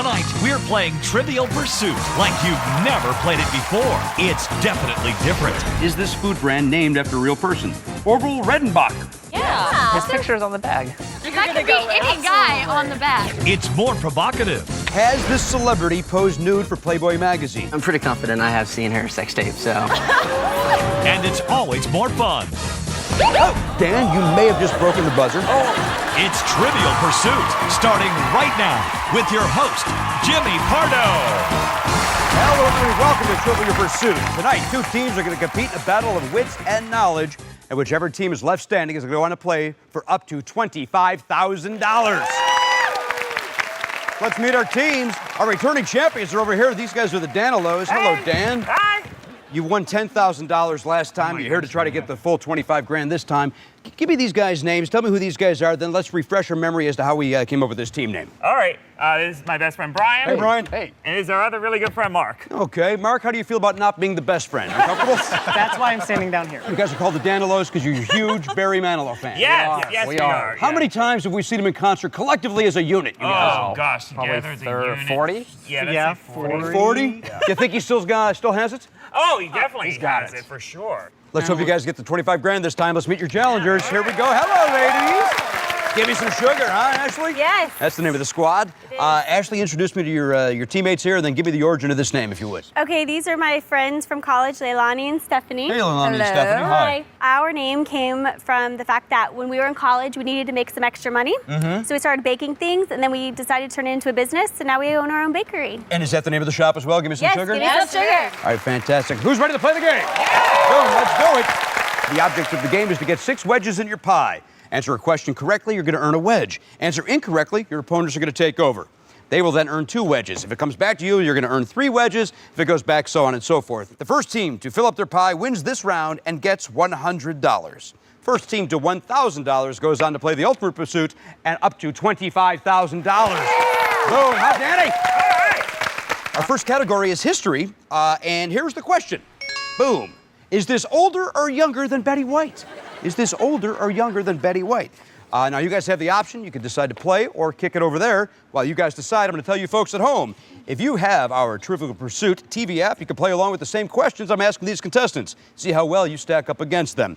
Tonight, we're playing Trivial Pursuit like you've never played it before. It's definitely different. Is this food brand named after a real person? Orville Redenbacher. Yeah. His picture's on the bag. That could be any guy on the bag. It's more provocative. Has this celebrity posed nude for Playboy magazine? I'm pretty confident I have seen her sex tape, so. And it's always more fun. Oh, Dan, you may have just broken the buzzer. It's Trivial Pursuit, starting right now with your host, Jimmy Pardo. Hello, everybody. Welcome to Trivial Pursuit. Tonight, two teams are going to compete in a battle of wits and knowledge, and whichever team is left standing is going to go on to play for up to $25,000. Let's meet our teams. Our returning champions are over here. These guys are the Danelos. Hello, Dan. Hi. You won $10,000 last time. You're here to try to get the full 25 grand this time. Give me these guys' names. Tell me who these guys are. Then let's refresh our memory as to how we came up with this team name. All right. This is my best friend, Brian. Hey, Brian. Hey. And this is our other really good friend, Mark. Okay, Mark, how do you feel about not being the best friend? Are you comfortable? That's why I'm standing down here. You guys are called the Danelos because you're huge Barry Manilow fans. Yes, we are. How many times have we seen them in concert collectively as a unit? You guys? Oh, gosh. Together as a unit. 40? Yeah, 40. 40? You think he still has it? Oh, he definitely has it, for sure. Let's hope you guys get the 25 grand this time. Let's meet your challengers. Here we go. Hello, ladies. Give me some sugar, huh, Ashley? Yes. That's the name of the squad. Ashley, introduce me to your teammates here, and then give me the origin of this name, if you would. Okay, these are my friends from college, Leilani and Stephanie. Hey, Leilani and Stephanie. Hi. Our name came from the fact that when we were in college, we needed to make some extra money. So we started baking things, and then we decided to turn it into a business, and now we own our own bakery. And is that the name of the shop as well? Give me some sugar. Give me some sugar. All right, fantastic. Who's ready to play the game? Boom, let's do it. The object of the game is to get 6 wedges in your pie. Answer a question correctly, you're going to earn a wedge. Answer incorrectly, your opponents are going to take over. They will then earn 2 wedges. If it comes back to you, you're going to earn 3 wedges. If it goes back, so on and so forth. The first team to fill up their pie wins this round and gets $100. First team to $1,000 goes on to play the ultimate pursuit and up to $25,000. Boom, hot Danny. All right. Our first category is history, and here's the question. Boom. Is this older or younger than Betty White? Is this older or younger than Betty White? Now, you guys have the option. You can decide to play or kick it over there. While you guys decide, I'm going to tell you folks at home, if you have our Trivial Pursuit TV app, you can play along with the same questions I'm asking these contestants. See how well you stack up against them.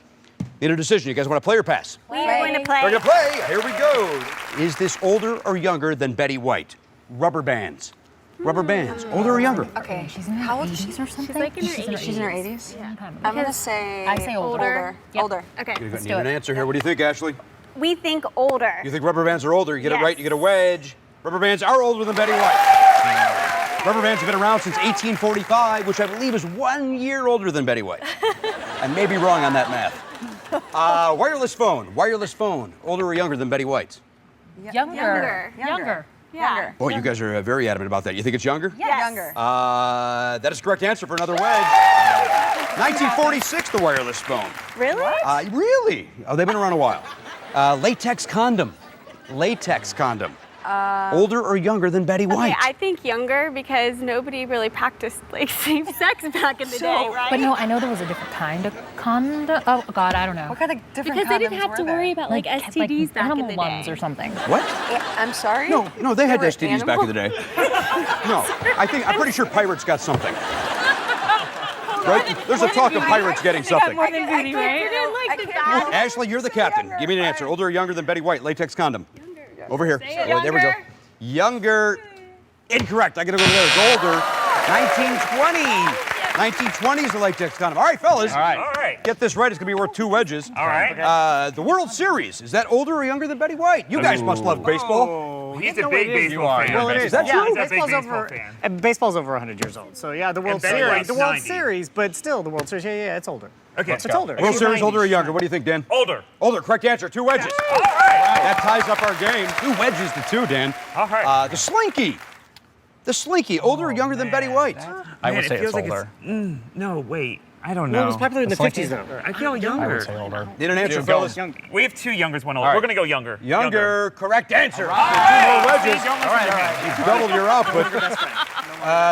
Need a decision. You guys want to play or pass? We are going to play. We're going to play. Here we go. Is this older or younger than Betty White? Rubber bands. Rubber bands. Older or younger? Okay. How old is she or something? She's like in her 80s. She's in her 80s? Yeah. I'm going to say... I say older. Older. Okay. You're going to need an answer here. What do you think, Ashley? We think older. You think rubber bands are older? You get it Yes. right, you get a wedge. Rubber bands are older than Betty White. Rubber bands have been around since 1845, which I believe is 1 year older than Betty White. I may be wrong on that math. Wireless phone. Wireless phone. Older or younger than Betty White? Younger. Yeah. Boy, you guys are very adamant about that. You think it's younger? Yes. Younger. That is the correct answer for another wedge. 1946, the wireless phone. Really? Really? Oh, they've been around a while. Latex condom. Latex condom. Older or younger than Betty White? Okay, I think younger because nobody really practiced like safe sex back in the day, right? But no, I know there was a different kind of condom. Oh God, I don't know. What kind of different Because they didn't condoms have to were there? worry about like STDs back in animal the ones day. or something. What? I'm sorry? No, they had were STDs back in the day. No, I'm pretty sure pirates got something. Right? There's a talk of pirates getting something. More than booty, right? Ashley, you're the captain. Give me an answer. Older or younger than Betty White? Latex condom. Over here. Oh, there we go. Younger. Incorrect. I gotta go over there. It's older. 1920. 1920 is the latex condom. All right, fellas. All right. Get this right. It's gonna be worth 2 wedges. All right. The World Series. Is that older or younger than Betty White? You guys must love baseball. Oh, he's a big baseball fan. Well, it is. Is that true? He's a big Baseball's baseball over. fan. And baseball's over 100 years old. So yeah, the World Betty Series. White's The World 90. Series, but still the World Series. Yeah, it's older. Okay, It's go. older. World It's Series, 90s. older or younger? What do you think, Dan? Older. Older. Correct answer. 2 wedges. All right. That ties up our game. 2 wedges to 2, Dan. All right. The Slinky. The Slinky. Older or younger than Betty White? I would Man, say it feels it's like older. No, wait. I don't know. Well, it was popular in the 50s though. I feel younger. I would say older. Need an answer, Go. fellas? We have 2 youngers, 1 older. All right. We're going to go younger. Younger. Correct answer. All 2 right. more wedges. See, almost there. You've doubled your output.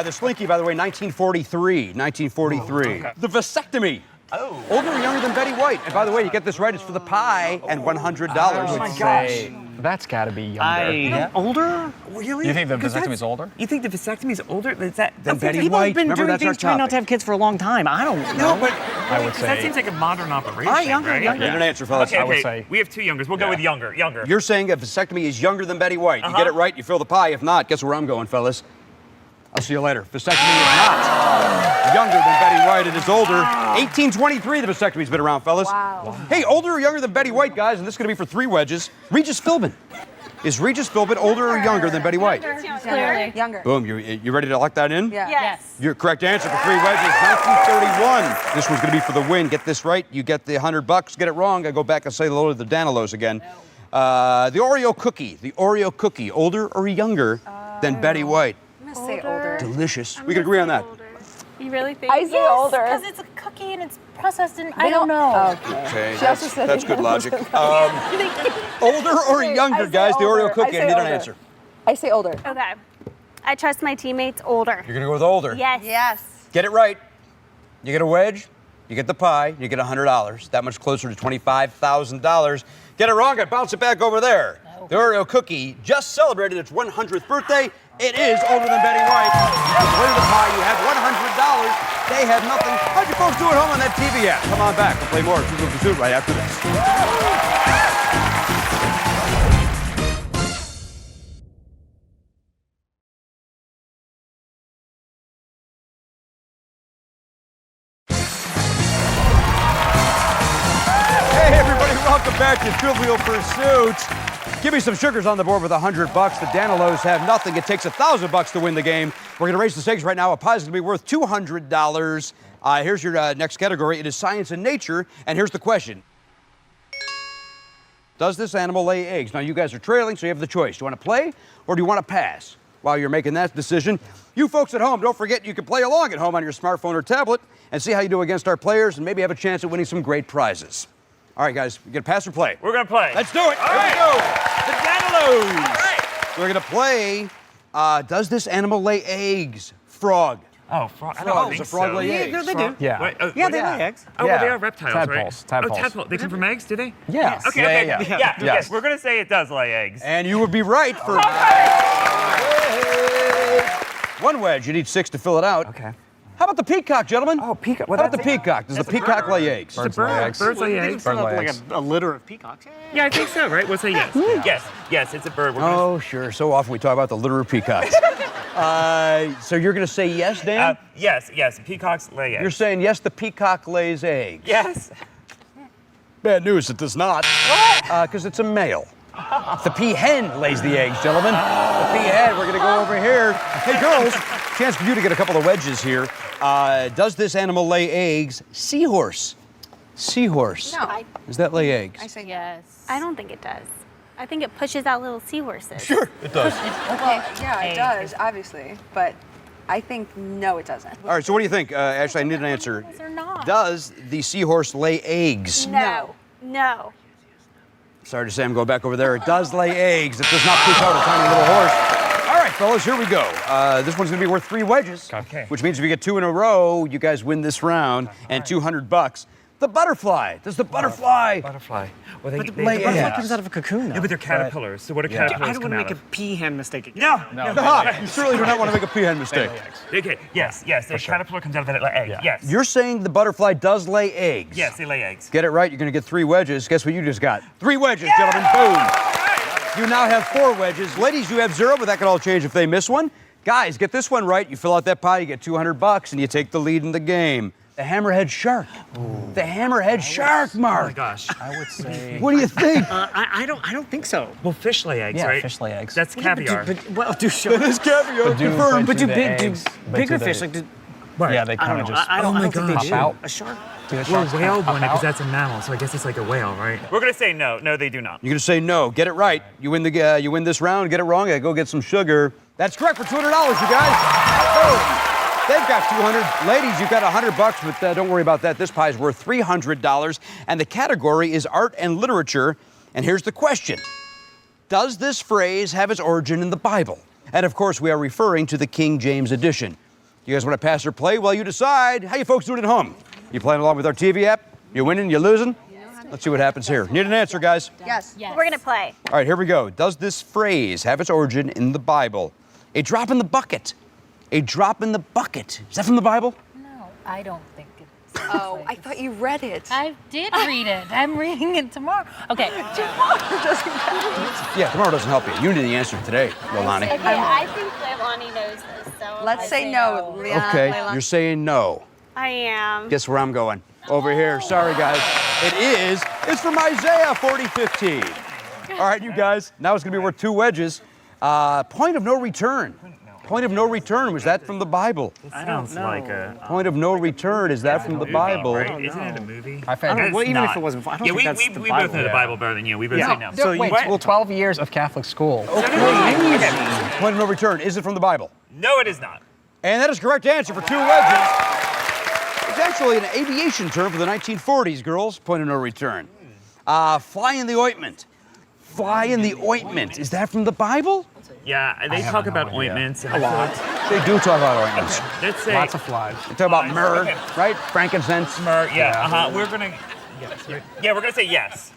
The Slinky, by the way, 1943. 1943. The vasectomy. Oh. Older or younger than Betty White? And by the way, you get this right, it's for the pie and $100. Oh my gosh. That's got to be younger. Older? Really? You think the vasectomy's older? You think the vasectomy's older? Is that Then Betty People White. have been Remember, doing that's our things trying not topic. to have kids for a long time. I don't know. No, but I would that say- seems like a modern operation, Younger, right? younger. Get an answer, fellas. Okay, I would okay. say- We have two youngers. We'll go with younger. You're saying a vasectomy is younger than Betty White. You get it right, you fill the pie. If not, guess where I'm going, fellas? I'll see you later. Vasectomy is not younger than Betty White. It is older. 1823, the vasectomy's been around, fellas. Wow. Hey, older or younger than Betty White, guys? And this is going to be for 3 wedges. Regis Philbin. Is Regis Philbin older or younger than Betty White? Clearly. Younger. Boom. You ready to lock that in? Yeah. Yes. Your correct answer for 3 wedges, 1931. This one's going to be for the win. Get this right, you get the $100. Get it wrong, I go back and say hello to the Danilos again. The Oreo cookie. The Oreo cookie. Older or younger than Betty White? I'm going to say older. Delicious. We can agree on that. You really think? I say older. Because it's a cookie and it's processed and I don't know. Okay, She also said that's good logic. Older or younger, say guys? The older. Oreo cookie. I I say need an older. answer. I say older. Okay. I trust my teammates older. You're going to go with older. Yes. Yes. Get it right. You get a wedge, you get the pie, you get $100. That much closer to $25,000. Get it wrong, I bounce it back over there. The Oreo cookie just celebrated its 100th birthday. It is older than Betty White. You completed the pie, you have $100. They had nothing. How'd you folks do at home on that TV app? Come on back. We'll play more Trivial Pursuit right after this. Hey, everybody, welcome back to Trivial Pursuit. Give me some sugars on the board with $100. The Danilos have nothing. It takes $1,000 to win the game. We're going to raise the stakes right now. A pie is going to be worth $200. Here's your next category. It is science and nature. And here's the question. Does this animal lay eggs? Now, you guys are trailing, so you have the choice. Do you want to play or do you want to pass? While you're making that decision, you folks at home, don't forget you can play along at home on your smartphone or tablet and see how you do against our players and maybe have a chance at winning some great prizes. All right, guys, you gonna pass or play? We're going to play. Let's do it. All Here right. we go. The Danilos. All right. We're gonna play. Does this animal lay eggs? Frog. Oh, frog. I Frog. don't Does think a frog so. lay eggs? Yeah, they do. Yeah. Wait, Yeah, wait, they lay eggs. Oh, well, they Yeah. are reptiles, Tadpoles, right? tadpoles. Oh, tadpole. They come from eggs, do they? Yeah. Okay, Yeah, okay. yeah. Yeah, Yes. yes. We're going to say it does lay eggs. And you would be right for 1 wedge. You need 6 to fill it out. Okay. How about the peacock, gentlemen? Oh, peacock. How about the peacock? Does the peacock lay eggs? It's a bird. Birds lay eggs. Fill up lay like eggs. a litter of peacocks. Yeah, I think so, right? We'll say yes. Yes, yes, it's a bird. We're gonna, Oh, sure. So often we talk about the litter of peacocks. So you're going to say yes, Dan? yes, peacocks lay eggs. You're saying yes, the peacock lays eggs. Yes. Bad news, it does not. Because it's a male. The peahen lays the eggs, gentlemen. The peahen, we're going to go over here. Hey, girls, chance for you to get a couple of wedges here. Does this animal lay eggs? Seahorse. Seahorse. No. Does that lay eggs? I say Yes. I don't think it does. I think it pushes out little seahorses. Sure, it does. Well, yeah, it does, obviously. But I think no, it doesn't. All right, so what do you think? Ashley, I need an answer. Those are not. Does the seahorse lay eggs? No. No. Sorry to say, I'm going back over there. It does lay eggs. It does not push out a tiny little horse. All right, fellas, here we go. This one's going to be worth 3 wedges. Okay. Which means if you get 2 in a row, you guys win this round and $200. The butterfly. Does the butterfly? Butterfly. Well, they, But they, the butterfly eggs. comes out of a cocoon, though. Yeah, but they're caterpillars. So what do I caterpillars don't come want to out make a of? peahen mistake again. No. You certainly do not want to make a peahen mistake. Okay, yes. The caterpillar comes out of that egg. Yeah. Yes. You're saying the butterfly does lay eggs? Yes, they lay eggs. Get it right, you're going to get 3 wedges. Guess what you just got? 3 wedges, gentlemen. Boom. You now have 4 wedges. Ladies, you have 0, but that could all change if they miss one. Guys, get this one right. You fill out that pie, you get $200, and you take the lead in the game. The hammerhead shark. The hammerhead shark, Mark. Oh my gosh. I would say. What do you think? I don't think so. Well, fish lay eggs, Yeah, right? fish lay eggs. That's caviar. Well, do That sharks. is caviar. But do Confirmed. But do the big, do eggs, but bigger do fish they- like? Yeah, they I kind don't of know. just. I don't think they Pop do. out. A shark. Do the Well, sharks whale pop wouldn't, out? because that's a mammal, so I guess it's like a whale, right? We're gonna say no. No, they do not. You're going to say no. Get it right. You win this round. Get it wrong. Go get some sugar. That's correct for $200, you guys. Boom. They've got 200. Ladies, you've got $100, but don't worry about that. This pie is worth $300, and the category is art and literature. And here's the question. Does this phrase have its origin in the Bible? And of course, we are referring to the King James edition. You guys want to pass or play? Well, you decide. How you folks doing at home? You playing along with our TV app? You winning? You losing? Let's see what happens here. Need an answer, guys. Yes. We're gonna play. All right, here we go. Does this phrase have its origin in the Bible? A drop in the bucket. A drop in the bucket. Is that from the Bible? No, I don't think it is. Oh, I thought you read it. I did read it. I'm reading it tomorrow. Okay. Yeah, tomorrow doesn't help you. You need the answer today, Leilani. Okay, I think Leilani knows this, so Let's say no, Leon. Okay, Leilani. you're saying no. I am. Guess where I'm going? Over here. Sorry, guys. It's from Isaiah 40:15. All right, you guys. Now it's going to be worth 2 wedges. Point of no return. Point of no return. Was that from the Bible? Sounds like a. Point of no return. Is that from the Bible? Right? Isn't it a movie? I found Well, even not. if it wasn't, I don't Yeah, think that's the we Bible. both know the Bible better than you. We both say no. So wait, what? 12 years of Catholic school. Point of no return. Is it from the Bible? No, it is not. And that is correct answer for 2 wedges. It's actually an aviation term for the 1940s, girls. Point of no return. Fly in the ointment. Fly in the ointment. Is that from the Bible? Yeah, they talk about idea. ointments and a lot. They do talk about ointments. Let's say Lots of flies. They talk about myrrh, Okay. right? Frankincense. myrrh. Yeah, we're gonna. Yeah, we're gonna say yes.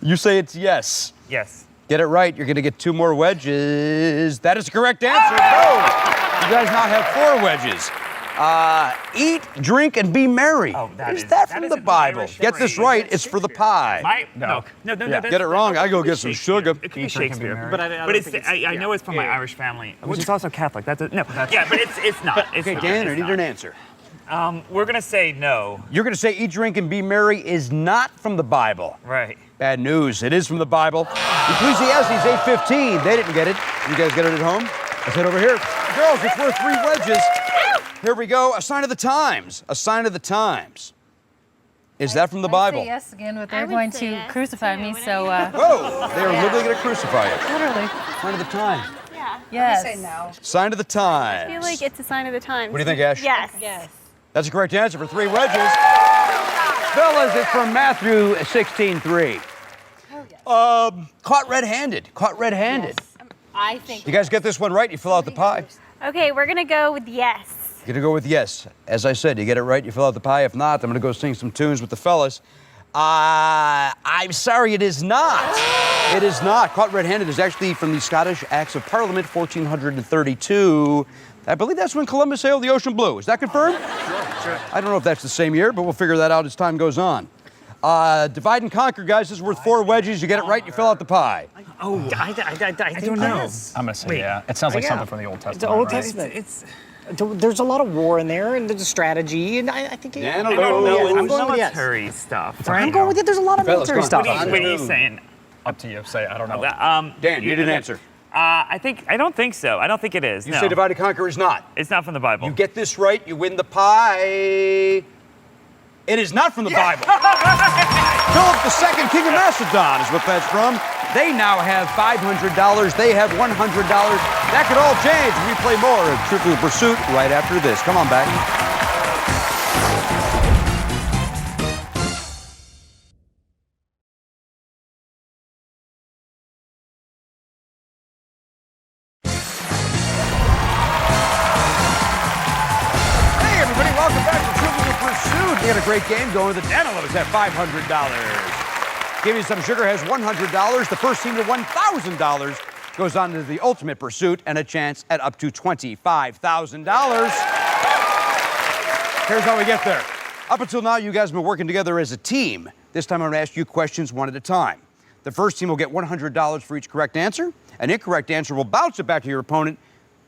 You say it's yes. Yes. Get it right. You're going to get 2 more wedges. That is the correct answer. Go. You guys now have 4 wedges. Eat, drink, and be merry. Oh, that is that that from is the an Bible? Irish Get this phrase. right. It's for the pie. No. That's- Get it wrong, I go it could be get some Shakespeare. sugar. It could be Eat, drink, and be Shakespeare. merry. But I don't it's think I know it's from my Irish family, which is also Catholic. That's no. That's- Yeah, but it's not. It's Okay, not. Dan, I It's need not. an answer. We're gonna say no. You're going to say eat, drink, and be merry is not from the Bible. Right. Bad news. It is from the Bible. Ecclesiastes 8:15. They didn't get it. You guys get it at home? Let's head over here. Girls, it's worth 3 wedges. Here we go. A sign of the times. A sign of the times. Is that from the Bible? I'd say yes again, but I they're would going say to yes, crucify too, me, wouldn't so Whoa! They are literally going to crucify you. literally. Sign of the time. Yeah. Yes. Say no. Sign of the I times. feel like it's a sign of the times. What do you think, Ash? Yes. Yes. That's the correct answer for 3 wedges. Fellas, it's from Matthew 16:3. Caught red-handed. Caught red-handed. I think. You guys get this one right, you fill out the pie. Okay, we're gonna go with yes. You're gonna go with yes. As I said, you get it right, you fill out the pie. If not, I'm gonna go sing some tunes with the fellas. I'm sorry, it is not. It is not. Caught red-handed is actually from the Scottish Acts of Parliament, 1432. I believe that's when Columbus sailed the ocean blue. Is that confirmed? Sure. I don't know if that's the same year, but we'll figure that out as time goes on. Divide and conquer, guys. This is worth 4 wedges. You get it right, you fill out the pie. Oh, I don't know. I'm going to say yeah. It sounds like something from the Old Testament. The Old right? Testament. It's. There's a lot of war in there, and there's a strategy, and I think. Yeah, I I don't don't know. I'm It's going with yes. military stuff. I'm going with it. There's a lot of Fellas, military come on. stuff. What are you saying? Up to you. Say, I don't know. Dan, you need an answer. I don't think so. I don't think it is. You no. say divide and conquer is not. It's not from the Bible. You get this right, you win the pie. It is not from the Bible. Philip II, King of Macedon is what that's from. They now have $500. They have $100. That could all change. We play more of Trivial Pursuit right after this. Come on back. Hey, everybody, welcome back to Trivial Pursuit. We had a great game going. The Danelos have $500. Give You Some Sugar has $100. The first team to $1,000 goes on to the Ultimate Pursuit and a chance at up to $25,000. Here's how we get there. Up until now, you guys have been working together as a team. This time I'm going to ask you questions one at a time. The first team will get $100 for each correct answer. An incorrect answer will bounce it back to your opponent,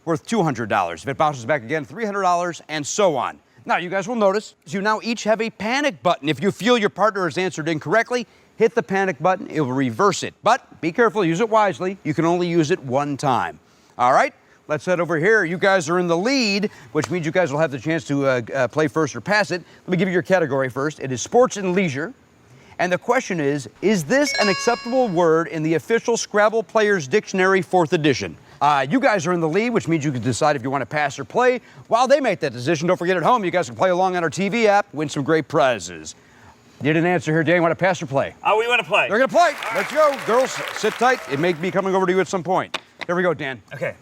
worth $200. If it bounces back again, $300, and so on. Now, you guys will notice you now each have a panic button. If you feel your partner has answered incorrectly, hit the panic button. It will reverse it. But be careful, use it wisely. You can only use it one time. All right? Let's head over here. You guys are in the lead, which means you guys will have the chance to play first or pass it. Let me give you your category first. It is sports and leisure. And the question is this an acceptable word in the official Scrabble Players Dictionary 4th edition? You guys are in the lead, which means you can decide if you want to pass or play. While they make that decision, don't forget at home, you guys can play along on our TV app, win some great prizes. Need an answer here, Dan. Want to pass or play? We want to play. They're going to play. Let's go. Girls, sit tight. It may be coming over to you at some point. Here we go, Dan. Okay.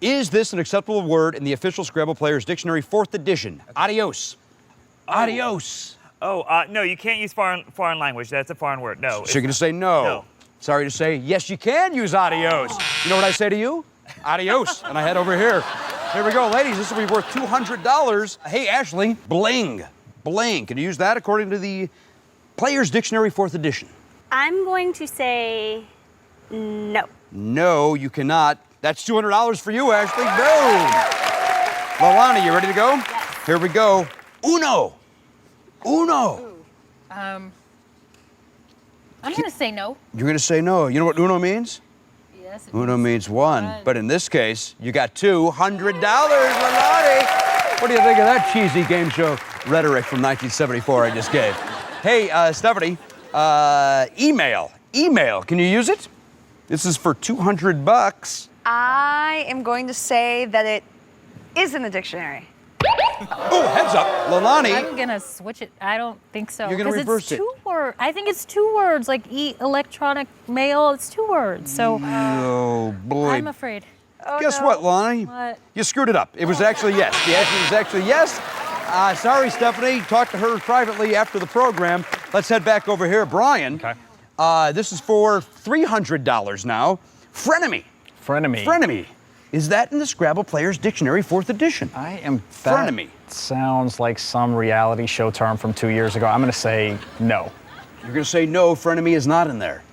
Is this an acceptable word in the official Scrabble Players Dictionary 4th edition? Adios. Adios. Oh, no, you can't use foreign language. That's a foreign word. No. So you're going to say no. No. Sorry to say, yes, you can use adios. You know what I say to you? Adios. And I head over here. Here we go, ladies. This will be worth $200. Hey, Ashley, bling. Bling. Can you use that according to the Player's Dictionary 4th edition? I'm going to say no. No, you cannot. That's $200 for you, Ashley. No. Lalana, you ready to go? Yes. Here we go. Uno. Uno. I'm gonna say no. You're going to say no. You know what uno means? Yes. Uno means one. But in this case, you got $200, Lalani. What do you think of that cheesy game show rhetoric from 1974 I just gave? Hey, Stephanie, email. Email. Can you use it? This is for $200. I am going to say that it is in the dictionary. Oh, heads up. Lalani. I'm gonna switch it. I don't think so. You're gonna 'Cause reverse it's it. 2 words. I think it's 2 words, like electronic mail. It's 2 words. So Oh, boy. I'm afraid. Oh, Guess no. what, Lonnie? What? You screwed it up. It was actually yes. The answer was actually yes. Sorry, Stephanie. Talk to her privately after the program. Let's head back over here. Brian. Okay. This is for $300 now. Frenemy. Frenemy. Frenemy. Is that in the Scrabble Player's Dictionary 4th edition? I am. Frenemy. Sounds like some reality show term from 2 years ago. I'm going to say no. You're going to say no, frenemy is not in there.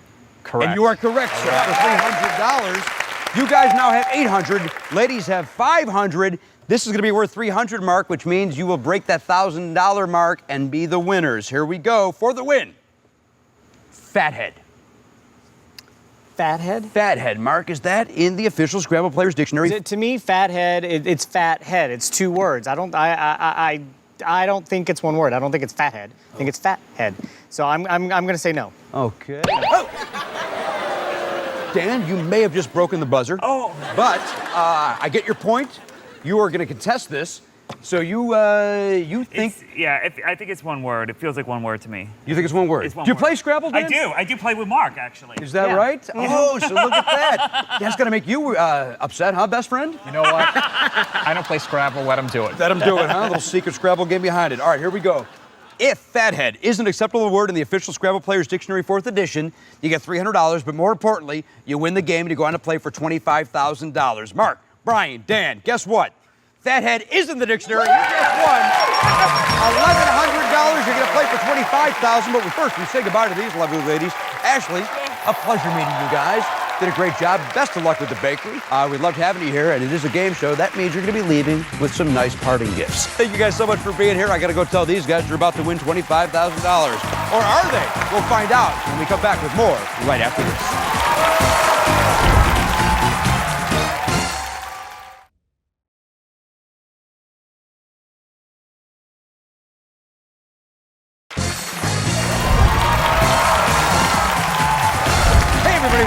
Correct. And you are correct, sir. For $300. You guys now have $800. Ladies have $500. This is going to be worth $300, Mark, which means you will break that $1,000 mark and be the winners. Here we go for the win. Fathead. Fathead? Fathead, Mark, is that in the official Scrabble Player's Dictionary? To me, fathead, it's fat head. It's 2 words. I don't think it's 1 word. I don't think it's fathead. I think it's fat head. So I'm going to say no. Okay. Oh. Dan, you may have just broken the buzzer. Oh. But I get your point. You are going to contest this. So you think... I think it's 1 word. It feels like 1 word to me. You think it's 1 word? It's 1 Do you word. play Scrabble, Dan? I do. I do play with Mark, actually. Is that right? Oh, so look at that. That's going to make you upset, huh, best friend? You know what? I don't play Scrabble. Let him do it. Let him do it, huh? A little secret Scrabble game behind it. All right, here we go. If fathead is an acceptable word in the official Scrabble Player's Dictionary 4th edition, you get $300, but more importantly, you win the game and you go on to play for $25,000. Mark, Brian, Dan, guess what? Fathead is in the dictionary. You just won $1,100. You're going to play for $25,000. But first, we say goodbye to these lovely ladies. Ashley, a pleasure meeting you guys. Did a great job. Best of luck with the bakery. We loved having you here, and it is a game show. That means you're going to be leaving with some nice parting gifts. Thank you guys so much for being here. I got to go tell these guys you're about to win $25,000. Or are they? We'll find out when we come back with more right after this.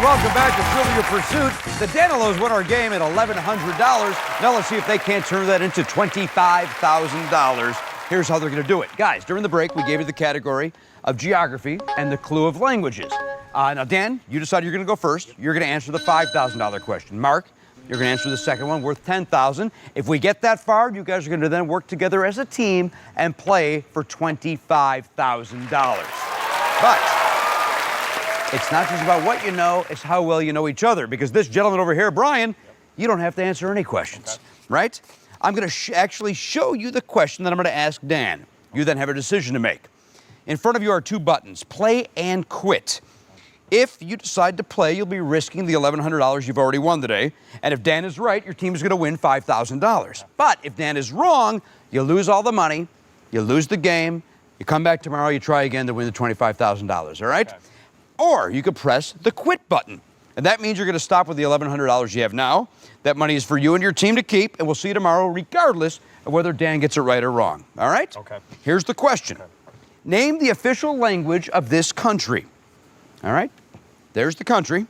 Welcome back to Trivial Pursuit. The Danielos won our game at $1,100. Now let's see if they can't turn that into $25,000. Here's how they're going to do it. Guys, during the break, we gave you the category of geography and the clue of languages. Now, Dan, you decide you're going to go first. You're going to answer the $5,000 question. Mark, you're going to answer the second one worth $10,000. If we get that far, you guys are going to then work together as a team and play for $25,000. But it's not just about what you know, it's how well you know each other. Because this gentleman over here, Brian, you don't have to answer any questions, right? I'm going to actually show you the question that I'm going to ask Dan. You then have a decision to make. In front of you are 2 buttons, play and quit. If you decide to play, you'll be risking the $1,100 you've already won today. And if Dan is right, your team is going to win $5,000. But if Dan is wrong, you lose all the money, you lose the game, you come back tomorrow, you try again to win the $25,000, all right? Okay. Or you could press the quit button. And that means you're going to stop with the $1,100 you have now. That money is for you and your team to keep, and we'll see you tomorrow regardless of whether Dan gets it right or wrong. All right? Okay. Here's the question. Okay. Name the official language of this country. All right? There's the country.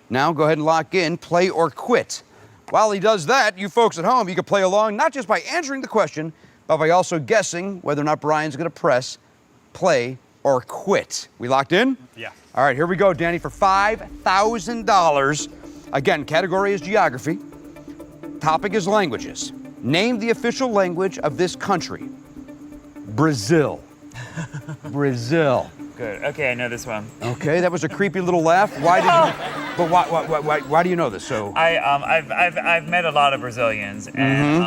Now go ahead and lock in play or quit. While he does that, you folks at home, you can play along not just by answering the question, but by also guessing whether or not Brian's going to press play or quit. We locked in? Yeah. All right, here we go, Danny, for $5,000. Again, category is geography. Topic is languages. Name the official language of this country. Brazil. Brazil. Good. Okay, I know this one. Okay, that was a creepy little laugh. Why did you? But why do you know this? So I've met a lot of Brazilians, and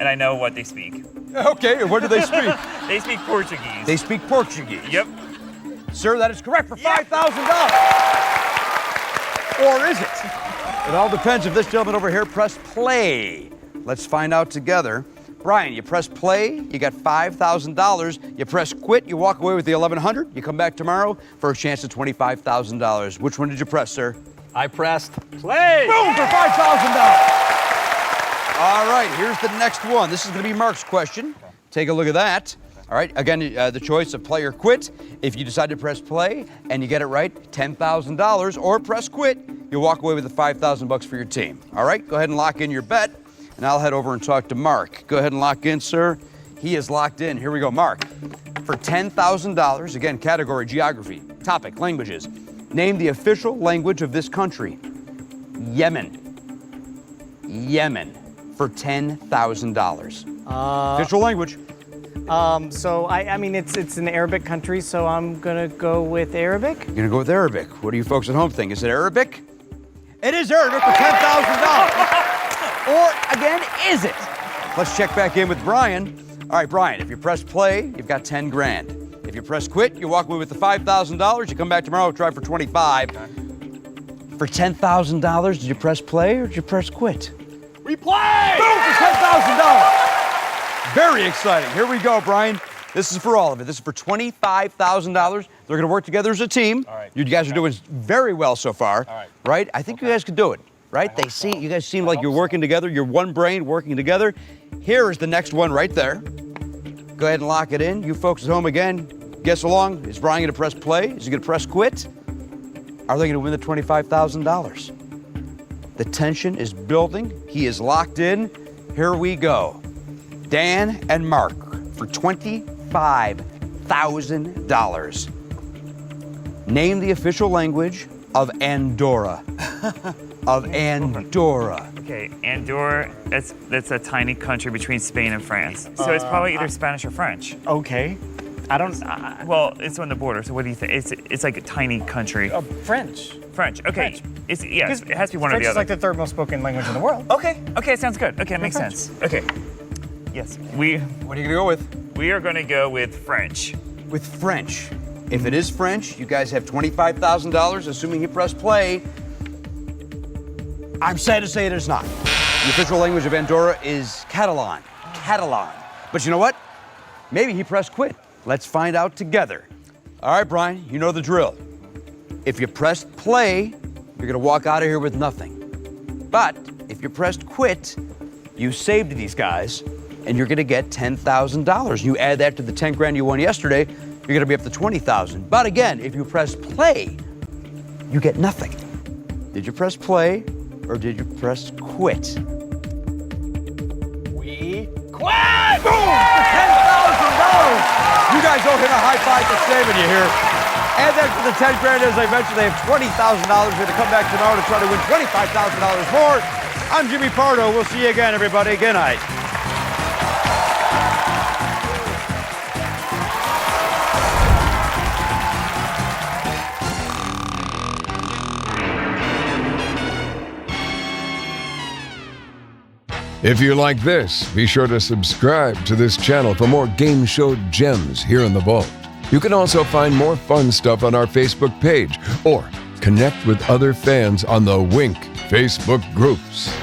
I know what they speak. okay, what do they speak? They speak Portuguese. They speak Portuguese. Yep. Sir, that is correct for $5,000. Or is it? It all depends if this gentleman over here pressed play. Let's find out together. Brian, you press play, you got $5,000. You press quit, you walk away with the $1,100. You come back tomorrow for a chance at $25,000. Which one did you press, sir? I pressed play. Boom, for $5,000. All right, here's the next one. This is going to be Mark's question. Take a look at that. All right, again, the choice of play or quit. If you decide to press play and you get it right, $10,000, or press quit, you'll walk away with the $5,000 for your team. All right, go ahead and lock in your bet, and I'll head over and talk to Mark. Go ahead and lock in, sir. He is locked in. Here we go, Mark. For $10,000, again, category geography, topic languages. Name the official language of this country. Yemen. Yemen. For $10,000. Official language. So I mean, it's an Arabic country, so I'm gonna go with Arabic. You're gonna go with Arabic. What do you folks at home think? Is it Arabic? It is Arabic for $10,000. Or again, is it? Let's check back in with Brian. All right, Brian, if you press play, you've got 10 grand. If you press quit, you walk away with the $5,000. You come back tomorrow, try for 25. For $10,000, did you press play or did you press quit? We play. Boom, for $10,000. Very exciting. Here we go, Brian. This is for all of it. This is for $25,000. They're going to work together as a team. All right. You guys are doing very well so far. All right. Right? I think you guys could do it. Right? You guys seem like you're working together. You're one brain working together. Here is the next one right there. Go ahead and lock it in. You folks at home again, guess along. Is Brian going to press play? Is he going to press quit? Are they going to win the $25,000? The tension is building. He is locked in. Here we go. Dan and Mark for $25,000. Name the official language of Andorra. Of Andorra. Okay, Andorra, that's a tiny country between Spain and France. So it's probably either Spanish or French. Okay. I don't. Well, it's on the border, so what do you think? It's like a tiny country. French. French, okay. French. It has to be one French or the is other. like the third most spoken language in the world. Okay, it sounds good. Okay, it makes French. sense. Okay. Yes, What are you going to go with? we are going to go with French. With French. If it is French, you guys have $25,000, assuming you press play. I'm sad to say it is not. The official language of Andorra is Catalan. Catalan. But you know what? Maybe he pressed quit. Let's find out together. All right, Brian, you know the drill. If you pressed play, you're gonna walk out of here with nothing. But if you pressed quit, you saved these guys, and you're gonna get $10,000. You add that to the 10 grand you won yesterday, you're gonna be up to 20,000. But again, if you press play, you get nothing. Did you press play or did you press quit? We quit. Boom! For $10,000! You guys don't hit a high five for saving you here. Add that to the 10 grand, as I mentioned, they have $20,000. We're gonna come back tomorrow to try to win $25,000 more. I'm Jimmy Pardo. We'll see you again, everybody. Good night. If you like this, be sure to subscribe to this channel for more game show gems here in the vault. You can also find more fun stuff on our Facebook page or connect with other fans on the Wink Facebook groups.